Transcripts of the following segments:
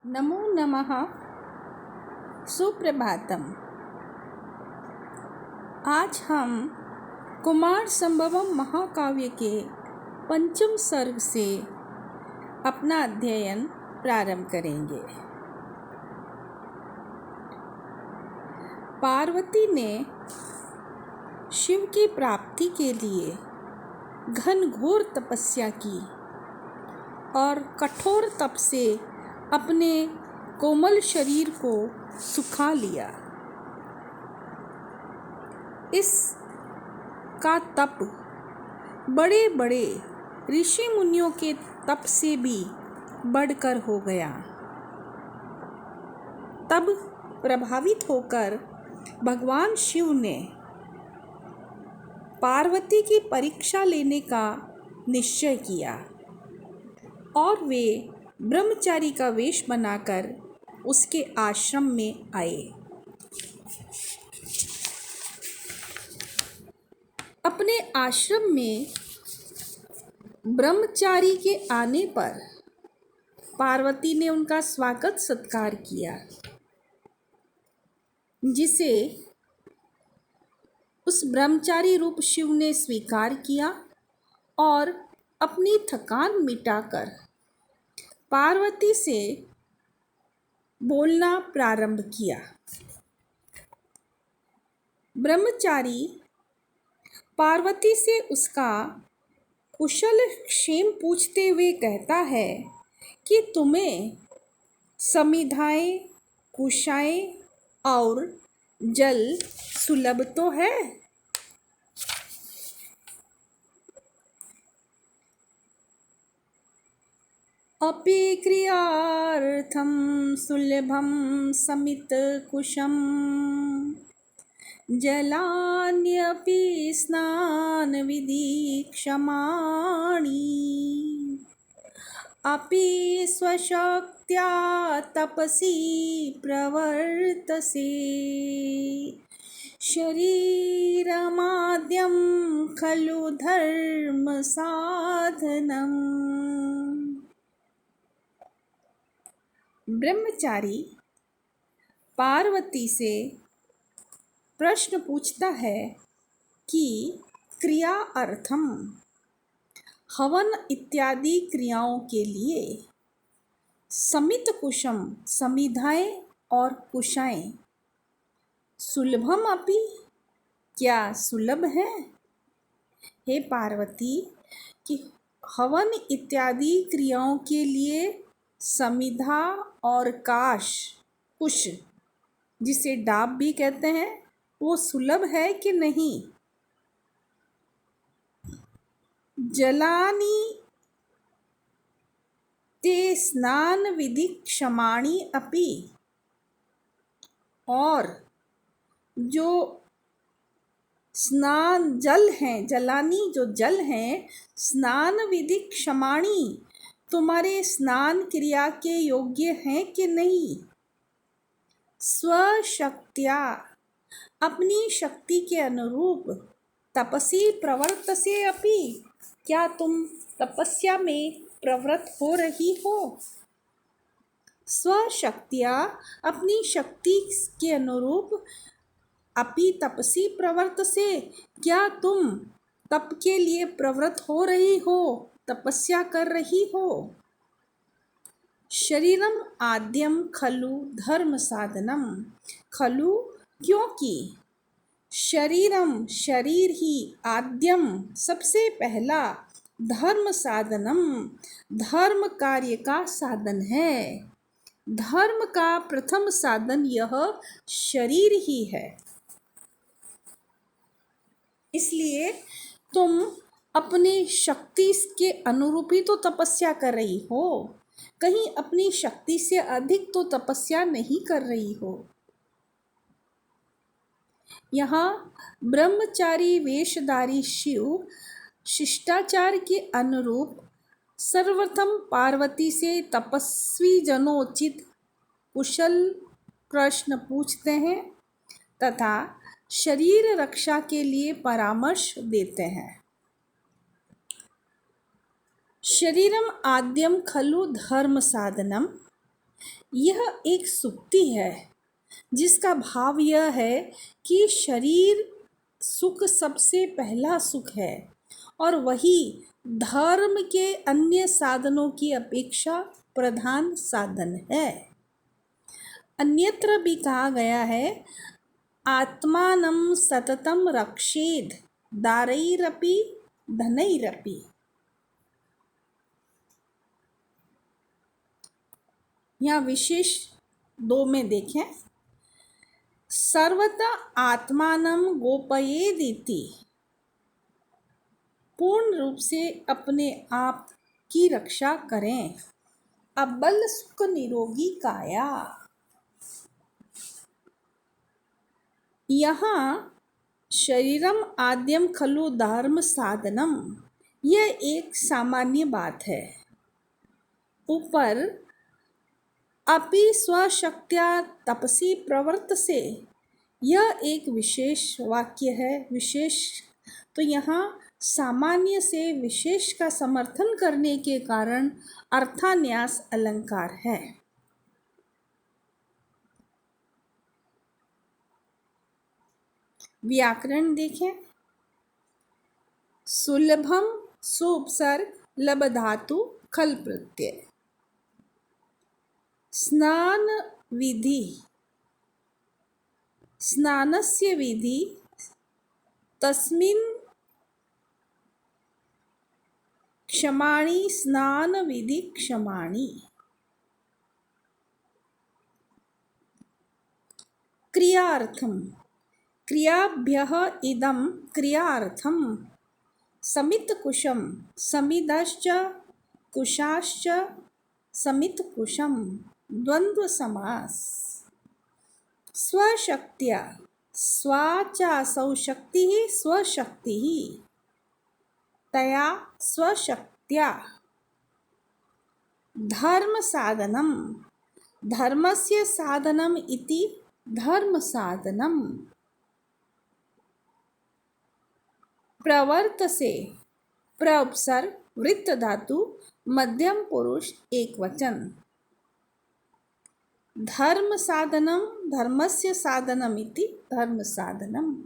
नमो नमः। सुप्रभातम। आज हम कुमार संभवम महाकाव्य के पंचम सर्ग से अपना अध्ययन प्रारंभ करेंगे। पार्वती ने शिव की प्राप्ति के लिए घनघोर तपस्या की और कठोर तप से अपने कोमल शरीर को सुखा लिया। इस का तप बड़े बड़े ऋषि मुनियों के तप से भी बढ़कर हो गया। तब प्रभावित होकर भगवान शिव ने पार्वती की परीक्षा लेने का निश्चय किया और वे ब्रह्मचारी का वेश बनाकर उसके आश्रम में आए। अपने आश्रम में ब्रह्मचारी के आने पर पार्वती ने उनका स्वागत सत्कार किया, जिसे उस ब्रह्मचारी रूप शिव ने स्वीकार किया और अपनी थकान मिटाकर पार्वती से बोलना प्रारंभ किया। ब्रह्मचारी पार्वती से उसका कुशल क्षेम पूछते हुए कहता है कि तुम्हें समिधाएं, कुशाएं और जल सुलभ तो है। अपि क्रियार्थं सुलभं समित कुशं जलान्यपि स्नान विधि क्षमाणि अपि स्वशक्त्या तपसि प्रवर्तसे शरीरमाद्यं खलु धर्म साधनम्। ब्रह्मचारी पार्वती से प्रश्न पूछता है कि क्रिया अर्थम हवन इत्यादि क्रियाओं के लिए समित कुशम समिधाएं और कुशाएं सुलभम अपि क्या सुलभ है। हे पार्वती, कि हवन इत्यादि क्रियाओं के लिए समिधा और कुश जिसे डाब भी कहते हैं, वो सुलभ है कि नहीं। जलानि ते स्नान विधि क्षमाणि अपि, और जो स्नान जल हैं, जलानी जो जल हैं, स्नान विधि क्षमाणि तुम्हारे स्नान क्रिया के योग्य हैं कि नहीं। स्वशक्त्या अपनी शक्ति के अनुरूप तपसी प्रवर्तसे अपि क्या तुम तपस्या में प्रवृत्त हो रही हो। स्वशक्त्या अपनी शक्ति के अनुरूप अपि तपसी प्रवर्तसे क्या तुम तप के लिए प्रवृत्त हो रही हो, तपस्या कर रही हो। शरीरम आद्यम खलु धर्म साधनम, खलु क्योंकि शरीरम शरीर ही आद्यम सबसे पहला धर्म साधनम धर्म कार्य का साधन है। धर्म का प्रथम साधन यह शरीर ही है। इसलिए तुम अपनी शक्ति के अनुरूप ही तो तपस्या कर रही हो, कहीं अपनी शक्ति से अधिक तो तपस्या नहीं कर रही हो। यहाँ ब्रह्मचारी वेशधारी शिव शिष्टाचार के अनुरूप सर्वप्रथम पार्वती से तपस्वी जनोचित कुशल प्रश्न पूछते हैं तथा शरीर रक्षा के लिए परामर्श देते हैं। शरीरम आद्यम खलु धर्म साधनम, यह एक सुक्ति है जिसका भाव यह है कि शरीर सुख सबसे पहला सुख है और वही धर्म के अन्य साधनों की अपेक्षा प्रधान साधन है। अन्यत्र भी कहा गया है, आत्मानं सततं रक्षेद दारैरपि धनैरपि। यहाँ विशेष 2 में देखें, सर्वथा आत्मानं गोपयेदिति, पूर्ण रूप से अपने आप की रक्षा करें। अबल सुख निरोगी काया। यहाँ शरीरम आद्यम खलु धर्म साधनम, यह एक सामान्य बात है। ऊपर अपि स्वशक्त्या तपसी प्रवर्तसे, यह एक विशेष वाक्य है। विशेष तो यहाँ सामान्य से विशेष का समर्थन करने के कारण अर्थान्यास अलंकार है। व्याकरण देखें, सुलभम सुपसर्ग लब धातु खल प्रत्यय। स्नान विधि, स्नानस्य विधि, तस्मिन् क्षमाणि स्नान विधि क्षमाणि। क्रियार्थम, क्रियाभ्यः इदं क्रियार्थम। समितकुशम, समिदश्च कुशाश्च समितकुशम। द्वंद्व समास। स्वशक्त्या, स्वाचासौ शक्तिः स्वशक्तिः, तया स्वशक्त्या। धर्म साधनम, धर्मस्य साधनम इति धर्म साधनम। प्रवर्तसे, प्रउपसर्ग वृत्त धातु मध्यम पुरुष एकवचन। धर्म साधनम, धर्मस्य साधनम इति धर्म साधनम।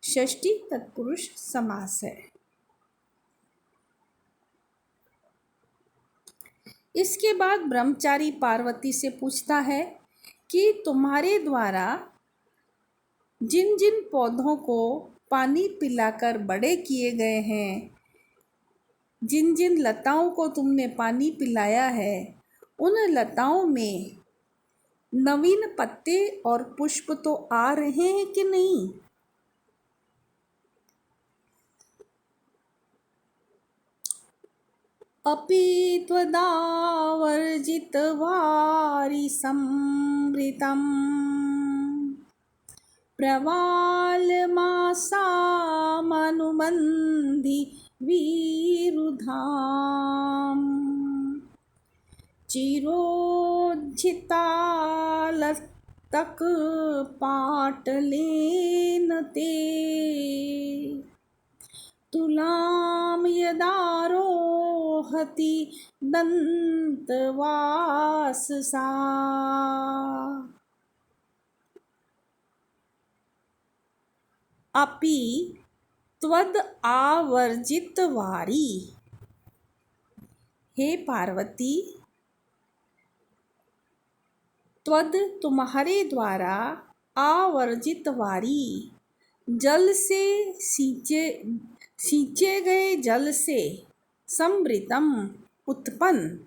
षष्ठी तत्पुरुष समास है। इसके बाद ब्रह्मचारी पार्वती से पूछता है कि तुम्हारे द्वारा जिन जिन पौधों को पानी पिलाकर बड़े किए गए हैं, जिन जिन लताओं को तुमने पानी पिलाया है, उन लताओं में नवीन पत्ते और पुष्प तो आ रहे हैं कि नहीं? अपि त्वदावर्जितवारि संवृतं प्रवालमासामनुबन्धि वीरुधाम्। चिरोज्झितालतकपाटलेन ते तुलां यदारोहति दन्तवाससा। अपि त्वद आवर्जितवारी, हे पार्वती, त्वद तुम्हारे द्वारा, आवर्जित वारी जल से सींचे गए जल से, समृतम उत्पन्न,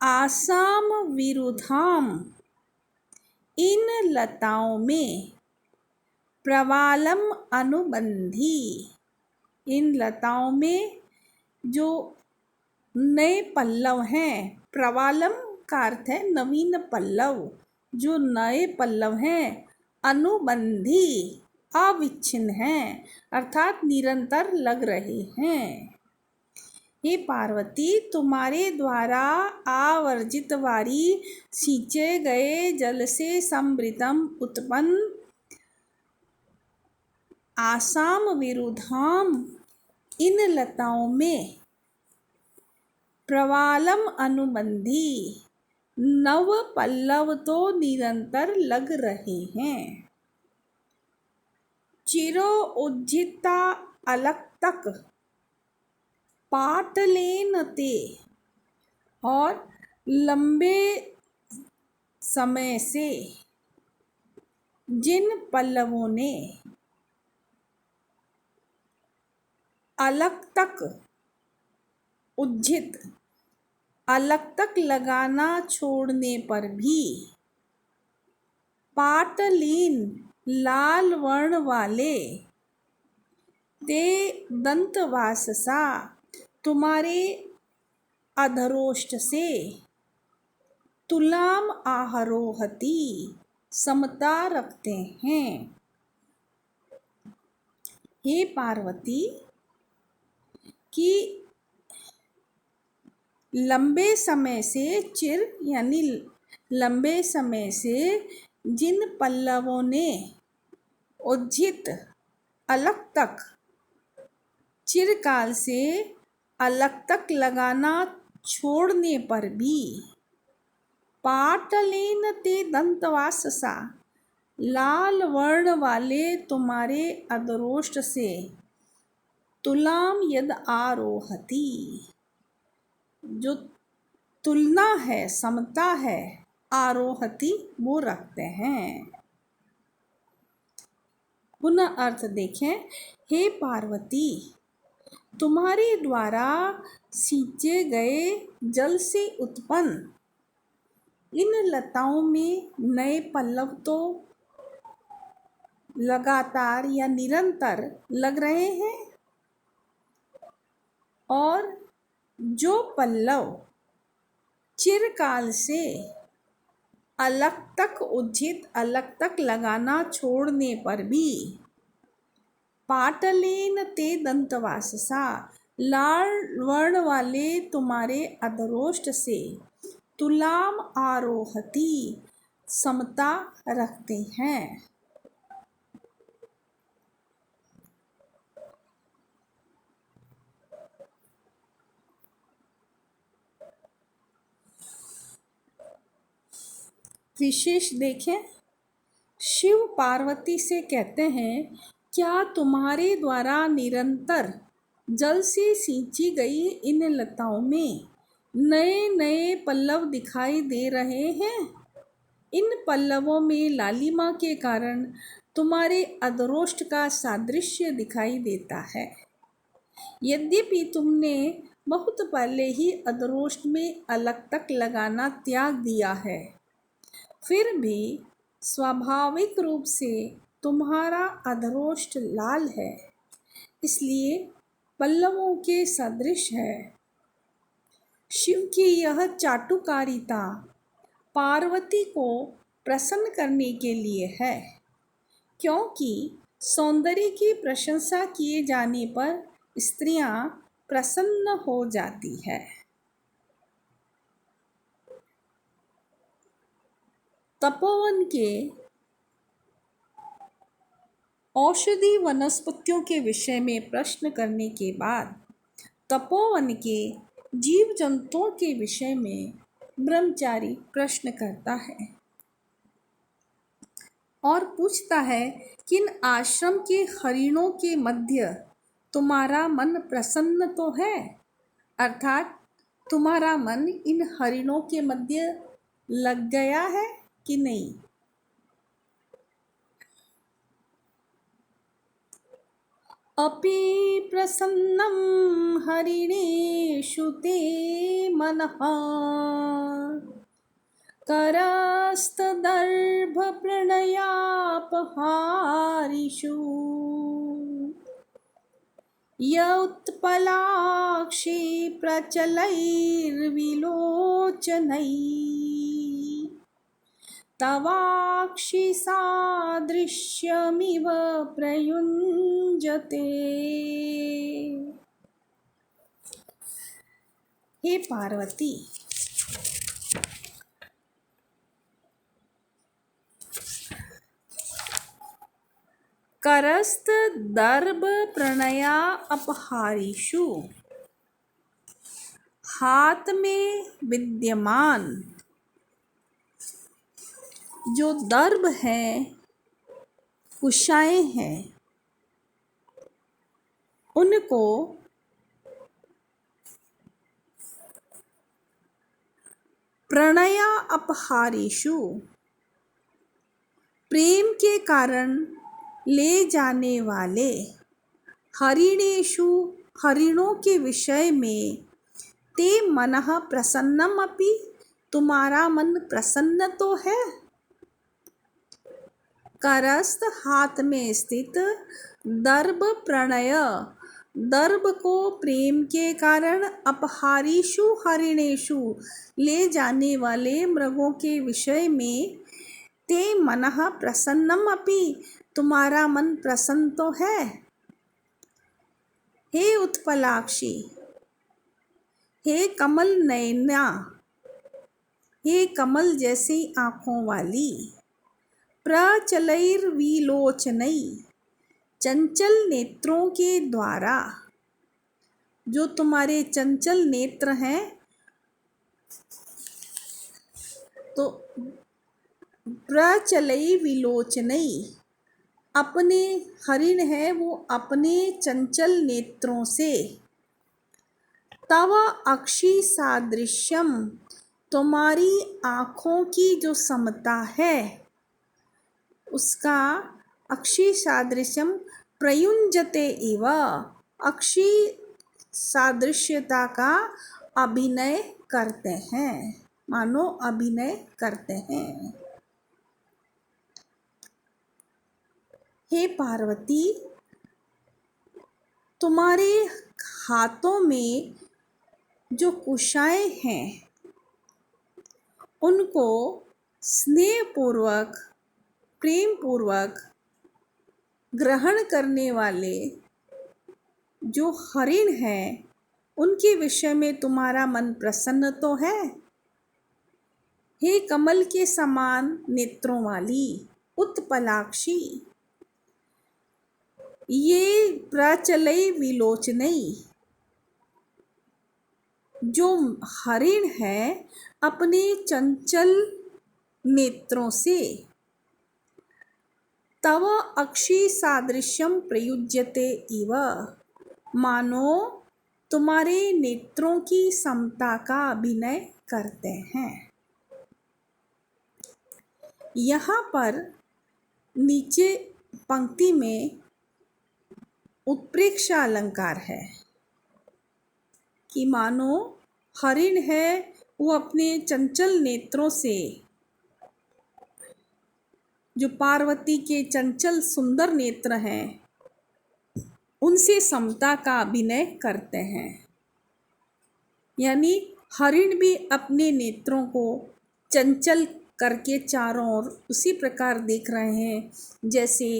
आसाम विरुधाम इन लताओं में, प्रवालम अनुबंधी इन लताओं में जो नए पल्लव हैं। प्रवालम का अर्थ है नवीन पल्लव, जो नए पल्लव हैं। अनुबंधी अविच्छिन्न हैं, अर्थात निरंतर लग रहे हैं। हे पार्वती, तुम्हारे द्वारा आवर्जित वारी सींचे गए जल से समृतम उत्पन्न, आसाम विरुधाम इन लताओं में प्रवालम अनुबंधी नव पल्लव तो निरंतर लग रहे हैं। चिरो उज्जिता अलक तक पाटलेन ते, और लंबे समय से जिन पल्लवों ने अलक तक उज्जित अलक तक लगाना छोड़ने पर भी पाटलीन लाल वर्ण वाले ते दंतवाससा तुम्हारे अधरोष्ट से तुलाम आरोहति समता रखते हैं। हे पार्वती, कि लंबे समय से चिर यानी लंबे समय से जिन पल्लवों ने उज्जित अलक तक चिरकाल से अलक तक लगाना छोड़ने पर भी पाटलेन ते दंतवाससा लाल वर्ण वाले तुम्हारे अधरोष्ट से तुलाम यद आरोहति, जो तुलना है, समता है, आरोहति वो रखते हैं। पुनः अर्थ देखें। हे पार्वती, तुम्हारे द्वारा सींचे गए जल से उत्पन्न इन लताओं में नए पल्लव तो लगातार या निरंतर लग रहे हैं, और जो पल्लव चिरकाल से अलक तक उज्जित अलक तक लगाना छोड़ने पर भी पाटलेन ते दंतवाससा लाल वर्ण वाले तुम्हारे अधरोष्ट से तुलाम आरोहति समता रखते हैं। विशेष देखें। शिव पार्वती से कहते हैं, क्या तुम्हारे द्वारा निरंतर जल से सींची गई इन लताओं में नए नए पल्लव दिखाई दे रहे हैं? इन पल्लवों में लालिमा के कारण तुम्हारे अधरोष्ट का सादृश्य दिखाई देता है। यद्यपि तुमने बहुत पहले ही अधरोष्ट में अलक तक लगाना त्याग दिया है, फिर भी स्वाभाविक रूप से तुम्हारा अधरोष्ट लाल है, इसलिए पल्लवों के सदृश है। शिव की यह चाटुकारिता पार्वती को प्रसन्न करने के लिए है, क्योंकि सौंदर्य की प्रशंसा किए जाने पर स्त्रियां प्रसन्न हो जाती है। तपोवन के औषधि वनस्पतियों के विषय में प्रश्न करने के बाद तपोवन के जीव जंतुओं के विषय में ब्रह्मचारी प्रश्न करता है और पूछता है, किन आश्रम के हरिणों के मध्य तुम्हारा मन प्रसन्न तो है? अर्थात तुम्हारा मन इन हरिणों के मध्य लग गया है कि नहीं? अपि प्रसन्नं हरिणेषु ते मनः करस्तदर्भप्रणयापहारिषु य उत्पलाक्षी प्रचलैर्विलोचनैः तवाक्षि सादृश्यमिव प्रयुञ्जते। हे पार्वती, करस्त दर्भ प्रणया अपहारीषु। हाथ में विद्यमान जो दर्भ है, कुशाएं हैं, उनको प्रणया अपहारीषु प्रेम के कारण ले जाने वाले, हरिणेषु हरिणों के विषय में, ते मनः प्रसन्नम अपि तुम्हारा मन प्रसन्न तो है। करस्त हाथ में स्थित, दर्भ प्रणय दर्भ को प्रेम के कारण, अपहारीषु हरिणेषु ले जाने वाले मृगों के विषय में, ते मनः प्रसन्नम अपि तुम्हारा मन प्रसन्न तो है। हे उत्पलाक्षी, हे कमल नयना, हे कमल जैसी आँखों वाली, प्रचलैर्विलोचनै चंचल नेत्रों के द्वारा, जो तुम्हारे चंचल नेत्र हैं, तो प्रचलैर्विलोचनै अपने हरिण है वो अपने चंचल नेत्रों से, तव अक्षि सादृश्यम तुम्हारी आँखों की जो समता है उसका, अक्षि सादृश्यम प्रयुंजते इव अक्षि सादृश्यता का अभिनय करते हैं, मानो अभिनय करते हैं। हे पार्वती, तुम्हारे हाथों में जो कुशाएं हैं उनको स्नेहपूर्वक प्रेम पूर्वक ग्रहण करने वाले जो हरिण हैं उनके विषय में तुम्हारा मन प्रसन्न तो है। हे कमल के समान नेत्रों वाली उत्पलाक्षी, ये प्रचलय विलोचनई जो हरिण है अपने चंचल नेत्रों से, तव अक्षि सादृश्यम प्रयुज्यते इव मानो तुम्हारे नेत्रों की समता का अभिनय करते हैं। यहाँ पर नीचे पंक्ति में उत्प्रेक्षा अलंकार है कि मानो हरिण है वो अपने चंचल नेत्रों से, जो पार्वती के चंचल सुंदर नेत्र हैं, उनसे समता का अभिनय करते हैं। यानी हरिण भी अपने नेत्रों को चंचल करके चारों ओर उसी प्रकार देख रहे हैं जैसे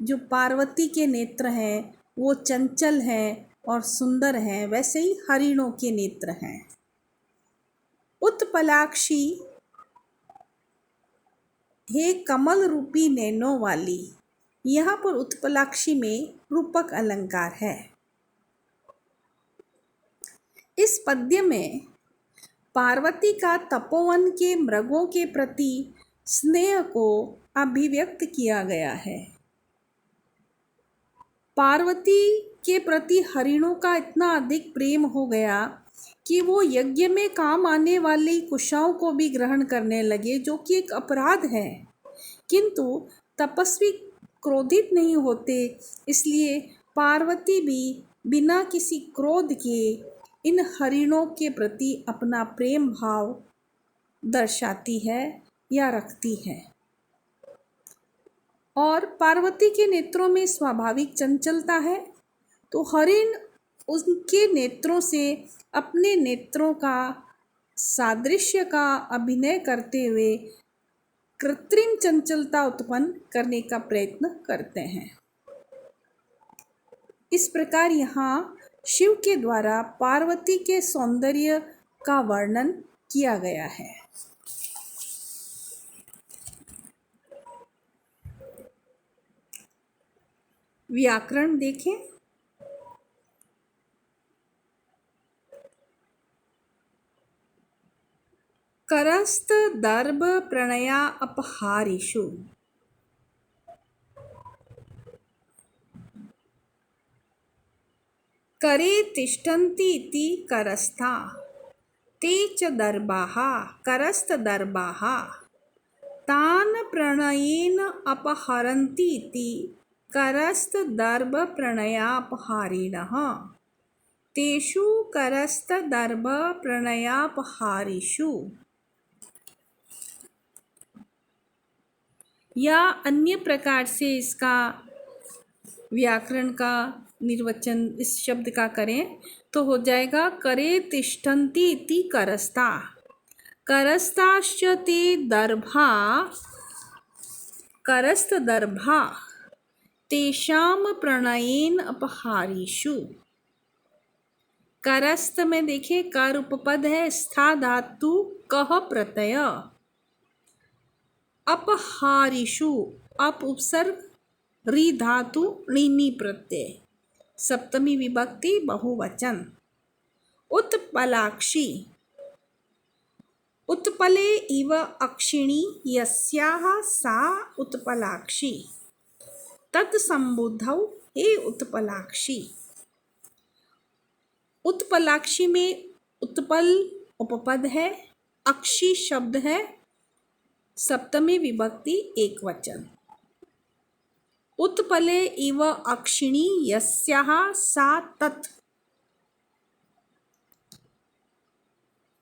जो पार्वती के नेत्र हैं वो चंचल हैं और सुंदर हैं, वैसे ही हरिणों के नेत्र हैं। उत्पलाक्षी, हे कमल रूपी नैनों वाली, यहाँ पर उत्पलाक्षी में रूपक अलंकार है। इस पद्य में पार्वती का तपोवन के मृगों के प्रति स्नेह को अभिव्यक्त किया गया है। पार्वती के प्रति हरिणों का इतना अधिक प्रेम हो गया कि वो यज्ञ में काम आने वाली कुशाओं को भी ग्रहण करने लगे, जो कि एक अपराध है। किंतु तपस्वी क्रोधित नहीं होते, इसलिए पार्वती भी बिना किसी क्रोध के इन हरिणों के प्रति अपना प्रेम भाव दर्शाती है या रखती है। और पार्वती के नेत्रों में स्वाभाविक चंचलता है, तो हरिण उनके नेत्रों से अपने नेत्रों का सादृश्य का अभिनय करते हुए कृत्रिम चंचलता उत्पन्न करने का प्रयत्न करते हैं। इस प्रकार यहाँ शिव के द्वारा पार्वती के सौंदर्य का वर्णन किया गया है। व्याकरण देखें। करस्त दर्भ प्रणया अपहारिषु। करे तिष्ठन्ति इति करस्था ते च दर्भाः करस्तदर्भाः तान् प्रणयेन अपहरन्ति इति करस्तदर्भप्रणयापहारिणः तेषु करस्तदर्भप्रणयापहारिषु। या अन्य प्रकार से इसका व्याकरण का निर्वचन इस शब्द का करें तो हो जाएगा करे तिष्ठन्ति इति करस्ता करस्ताश्च ते दर्भा करस्तदर्भा तेषां प्रणयेन अपहारिषु। करस्त में देखिए कर उपपद है, स्था धातु कह प्रत्यय, अपहारिषु अप उपसर्ग री धातु णिनी प्रत्यय, सप्तमी विभक्ति बहुवचन। उत्पलाक्षी उत्पले इव अक्षिणी यस्याः सा उत्पलाक्षी तत्संबुद्धौ हे उत्पलाक्षी। उत्पलाक्षी में उत्पल उपपद है, अक्षी शब्द है, सप्तमी विभक्ति एक वचन। उत्पले इव अक्षिणी यस्याः सा तत्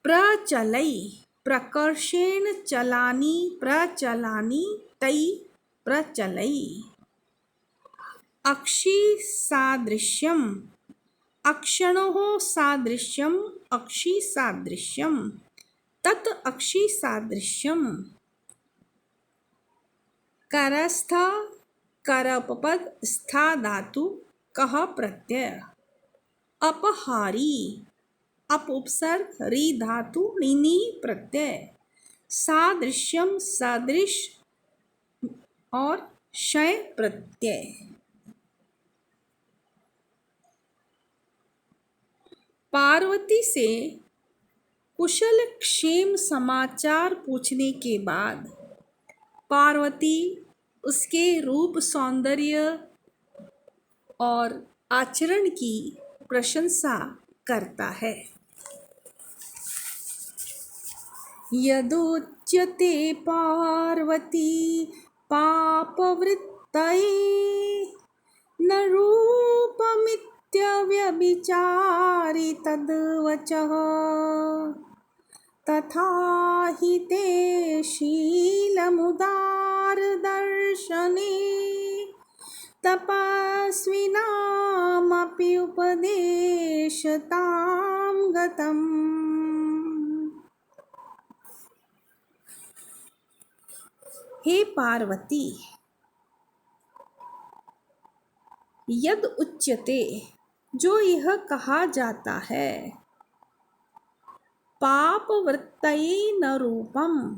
प्रचलै प्रकर्षेण चलानि प्रचलानि तै प्रचलै। अक्षी सादृश्यम् अक्षणोः सादृश्यम् अक्षी सादृश्यम् तत् अक्षी सादृश्यम्। करस्थ कर उपपद स्था धातु कह प्रत्यय, अपहारी अप उपसर्ग री धातु णिनी प्रत्यय, सादृश्यम सदृश और शय प्रत्यय। पार्वती से कुशल क्षेम समाचार पूछने के बाद पार्वती उसके रूप सौंदर्य और आचरण की प्रशंसा करता है। यदुच्यते पार्वती पापवृत्तये न रूपमित्यव्यभिचारि तद्वचः तथा हि ते शीलमुदारदर्शने तपस्विनामपि उपदेशतां गतम्। हे पार्वती, यद उच्यते जो यह कहा जाता है, पाप वृत्तये न रूपम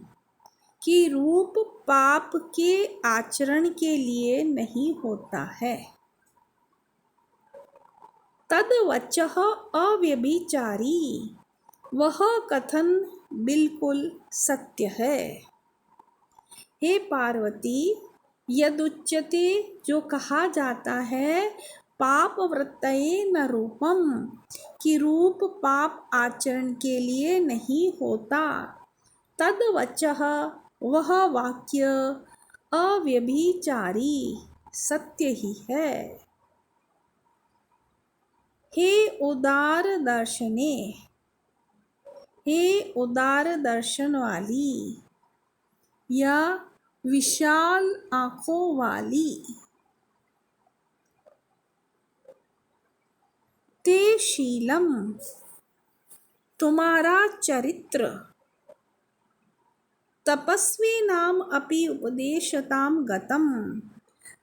कि रूप पाप के आचरण के लिए नहीं होता है, तद वचः अव्यभिचारी वह कथन बिल्कुल सत्य है। हे पार्वती, यदुच्यते जो कहा जाता है, पाप वृत्तये न रूपम कि रूप पाप आचरण के लिए नहीं होता, तद वचः वह वाक्य अव्यभिचारी सत्य ही है। हे उदार दर्शने, हे उदार दर्शन वाली या विशाल आंखों वाली, ते शीलम तुम्हारा चरित्र, तपस्वी नाम अपि उपदेशताम गतम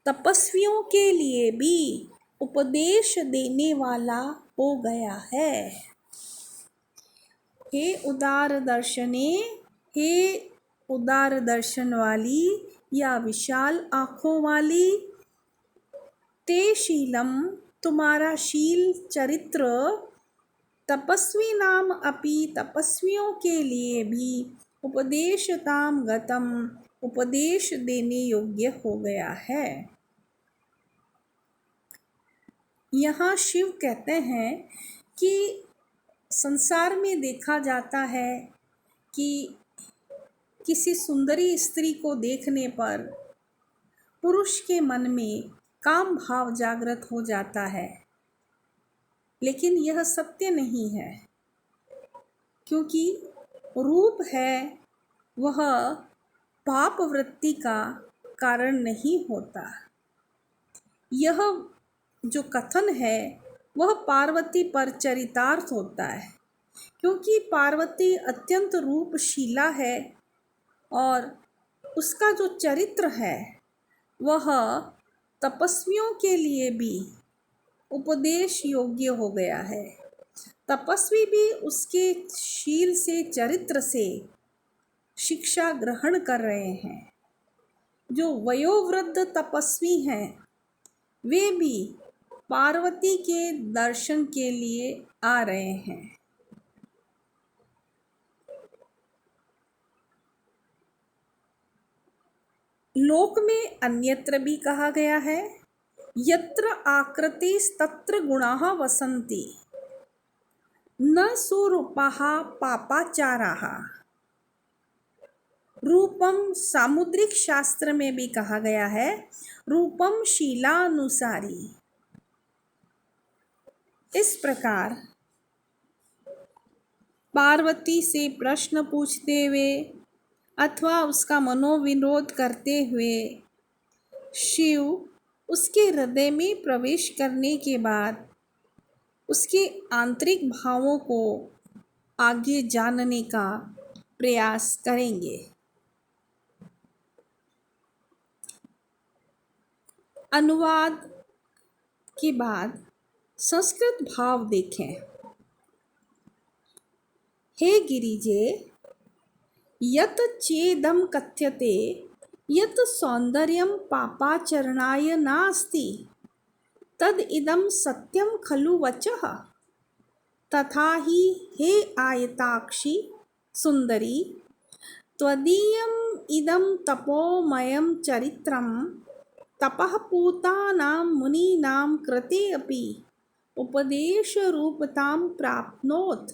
तपस्वियों के लिए भी उपदेश देने वाला हो गया है। हे उदार दर्शने, हे उदार दर्शन वाली या विशाल आँखों वाली, ते शीलम, तुम्हारा शील चरित्र, तपस्वी नाम अपि, तपस्वियों के लिए भी, उपदेशताम गतम, उपदेश देने योग्य हो गया है। यहाँ शिव कहते हैं कि संसार में देखा जाता है कि किसी सुंदरी स्त्री को देखने पर पुरुष के मन में काम भाव जागृत हो जाता है, लेकिन यह सत्य नहीं है, क्योंकि रूप है वह पाप वृत्ति का कारण नहीं होता। यह जो कथन है वह पार्वती पर चरितार्थ होता है, क्योंकि पार्वती अत्यंत रूपशीला है और उसका जो चरित्र है वह तपस्वियों के लिए भी उपदेश योग्य हो गया है। तपस्वी भी उसके शील से, चरित्र से शिक्षा ग्रहण कर रहे हैं। जो वयोवृद्ध तपस्वी हैं वे भी पार्वती के दर्शन के लिए आ रहे हैं। लोक में अन्यत्र भी कहा गया है, यत्र आकृतिस्तत्र गुणाः वसन्ति, न सुरूपाः पापाचाराः। रूपम सामुद्रिक शास्त्र में भी कहा गया है, रूपम शीलानुसारी। इस प्रकार पार्वती से प्रश्न पूछते हुए अथवा उसका मनोविनोद करते हुए शिव उसके हृदय में प्रवेश करने के बाद उसके आंतरिक भावों को आगे जानने का प्रयास करेंगे। अनुवाद के बाद संस्कृत भाव देखें। हे गिरिजे, यत् चेदं कथ्यते यत् सौंदर्यं पापाचरणाय नास्ति, तद इदं सत्यं खलु वचः। तथा ही हे आयताक्षी सुंदरी, त्वदीयम् इदं तपोमयं चरित्रं तपः पूतानां मुनीनां कृते अपि उपदेशरूपतां प्राप्नोत्।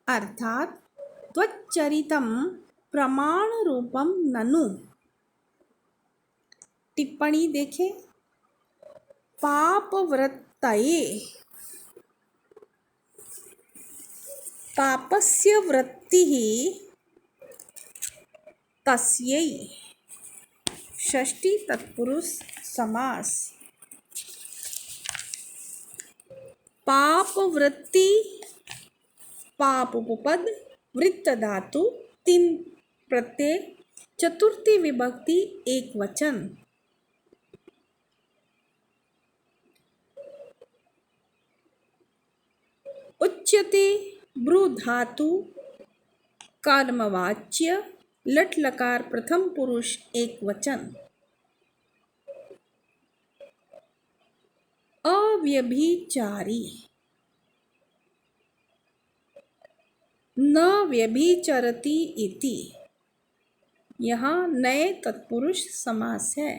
अर्थात त्वच्चरितं प्रमाणरूपं ननु। टिप्पणी देखें। पापवृत्तये, पापस्य वृत्तिः तस्यै। षष्ठी तत्पुरुष समास। पाप वृत्ति, पाप उपपद, वृत्त धातु, 3 प्रत्यय, चतुर्थी विभक्ति, एक वचन। उच्यते ब्रू धातु, कर्मवाच्य, लट लकार प्रथम पुरुष एक वचन। अव्यभिचारी, न व्यभिचरति इति। यहाँ नए तत्पुरुष समास है।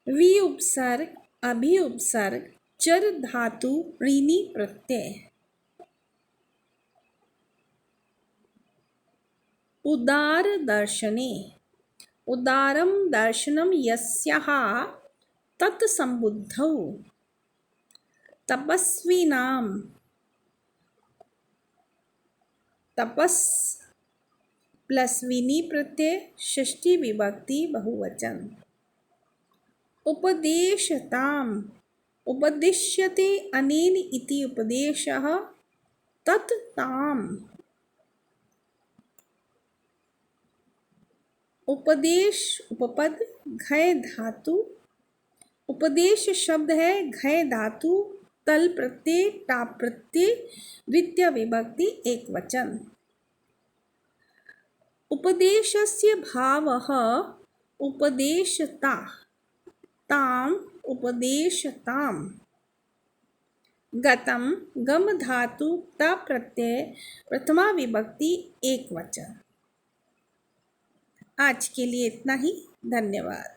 वि उपसर्ग, अभि उपसर्ग, चर धातु, ऋणी प्रत्यय। उदार दर्शने, उदारम दर्शनम यस्याः तत्संबुद्धौ। तपस्विनाम, तपस प्लस विनी प्रत्यय, षष्ठी विभक्ति, बहुवचन। उपदेशताम, उपदिश्यते अनेन इति उपदेशः, तत् ताम। उपदेश उपपद, घय धातु, उपदेश शब्द है घय धातु, तल प्रत्यय, टाप प्रत्यय, द्वितीय विभक्ति, एक वचन। उपदेशस्य भावः उपदेशता। ताम उपदेशताम। गतम गम धातु ता प्रत्यय प्रथमा विभक्ति एक वचन। आज के लिए इतना ही। धन्यवाद।